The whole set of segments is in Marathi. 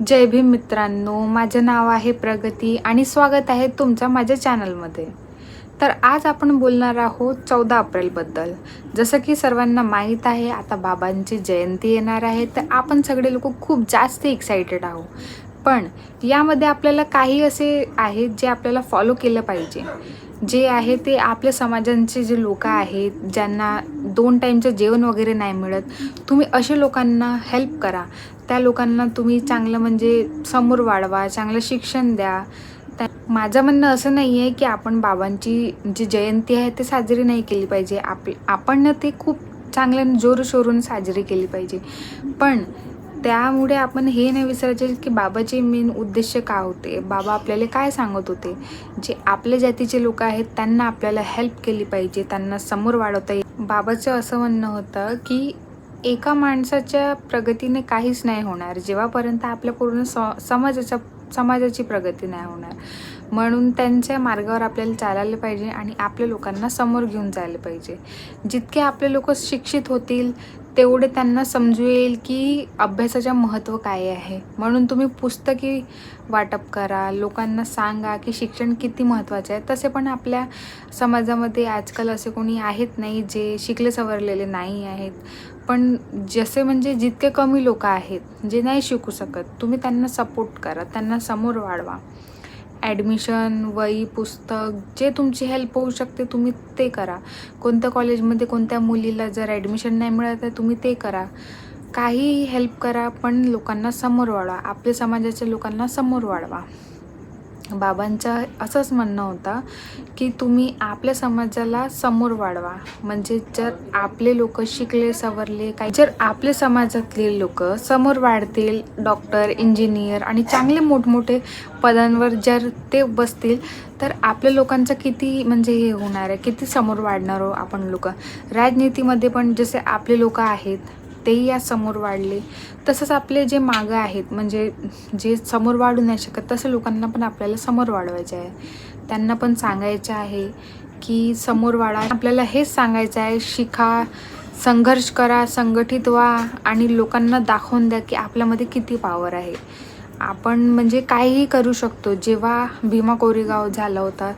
जय भीम मित्रांनो, माझे नाव आहे प्रगती आणि स्वागत आहे तुमचं माझ्या चॅनलमध्ये. तर आज आपण बोलणार आहोत 14 एप्रिलबद्दल. जसं की सर्वांना माहीत आहे आता बाबांची जयंती येणार आहे, तर आपण सगळे लोक खूप जास्त एक्साइटेड आहोत. पण यामध्ये आपल्याला काही असे आहेत जे आपल्याला फॉलो केलं पाहिजे. जे आहे ते आपल्या समाजांचे जे लोक आहेत ज्यांना 2 टाईमचं जेवण वगैरे नाही मिळत, तुम्ही अशा लोकांना हेल्प करा. त्या लोकांना तुम्ही चांगलं म्हणजे समोर वाढवा, चांगलं शिक्षण द्या. माझं म्हणणं असं नाही आहे की आपण बाबांची जी जयंती आहे ते साजरी नाही केली पाहिजे. आपण ते खूप चांगल्या जोरशोरून साजरी केली पाहिजे. पण त्यामुळे आपण हे नाही विसरायचे की बाबाचे मेन उद्देश काय होते, बाबा आपल्याला काय सांगत होते. जे आपल्या जातीचे लोक आहेत त्यांना आपल्याला हेल्प केली पाहिजे, त्यांना समोर वाढवता येईल. बाबाचं असं म्हणणं होतं की एका माणसाच्या प्रगतीने काहीच नाही होणार जेव्हापर्यंत आपल्या पूर्ण समाजाची प्रगती नाही होणार. म्हणून त्यांच्या मार्गावर आपल्याला चालायला पाहिजे आणि आपल्या लोकांना समोर घेऊन जायला पाहिजे. जितके आपले लोक शिक्षित होतील तेवढे त्यांना समजू येईल की अभ्यासाचं महत्त्व काय आहे. म्हणून तुम्ही पुस्तके वाटप करा, लोकांना सांगा की शिक्षण किती महत्त्वाचे आहे. तसे पण आपल्या समाजामध्ये आजकाल असे कोणी आहेत नाही जे शिकले सवरलेले नाही आहेत. पण जसे म्हणजे जितके कमी लोक आहेत जे नाही शिकू शकत, तुम्ही त्यांना सपोर्ट करा, त्यांना समोर वाढवा. ॲडमिशन, वही, पुस्तक जे तुमची हेल्प होऊ शकते तुम्ही ते करा. कोणत्या कॉलेजमध्ये कोणत्या मुलीला जर ॲडमिशन नाही मिळत आहे तुम्ही ते करा. काहीही हेल्प करा, पण लोकांना समोर वाढवा, आपल्या समाजाच्या लोकांना समोर वाढवा. बाबांचं असंच म्हणणं होतं की तुम्ही आपल्या समाजाला समोर वाढवा. म्हणजे जर आपले लोक शिकले सवरले जर आपल्या समाजातले लोक समोर वाढतील, डॉक्टर, इंजिनियर आणि चांगले मोठमोठे पदांवर जर ते बसतील तर आपल्या लोकांचं किती म्हणजे हे होणार आहे, किती समोर वाढणार हो आपण लोक. राजनीतीमध्ये पण जसे आपले लोक आहेत तेही या समोर वाढले, तसंच आपले जे मागं आहेत म्हणजे जे समोर वाढू नाही शकत तसं लोकांना पण आपल्याला समोर वाढवायचे आहे. त्यांना पण सांगायचं आहे की समोर वाढा. आपल्याला हेच सांगायचं आहे, शिका, संघर्ष करा, संघटित व्हा आणि लोकांना दाखवून द्या की आपल्यामध्ये किती पॉवर आहे. आपण म्हणजे काहीही करू शकतो. जेव्हा भीमा कोरेगाव झाला होता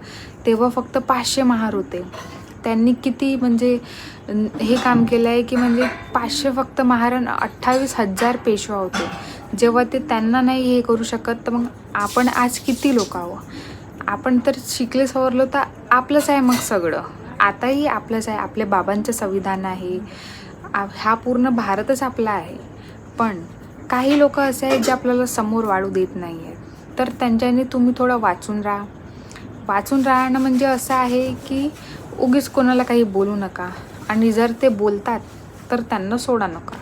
तेव्हा फक्त 500 महार होते. त्यांनी किती म्हणजे हे काम केलं आहे की म्हणजे 500 फक्त महाराण 28,000 पेशवा होते. जेव्हा ते त्यांना नाही हे करू शकत तर मग आपण आज किती लोक आहोत. आपण तर शिकले सवरलो तर आपलंच आहे मग सगळं. आताही आपलंच आहे, आपल्या बाबांचं संविधान आहे, हा पूर्ण भारतच आपला आहे. पण काही लोक असे आहेत जे आपल्याला समोर वाढू देत नाही आहेत. तर त्यांच्याने तुम्ही थोडं वाचून राहा. वाचून राहणं म्हणजे असं आहे की उगीच कोणाला काही बोलू नका आणि जर ते बोलतात तर त्यांना सोडा नका.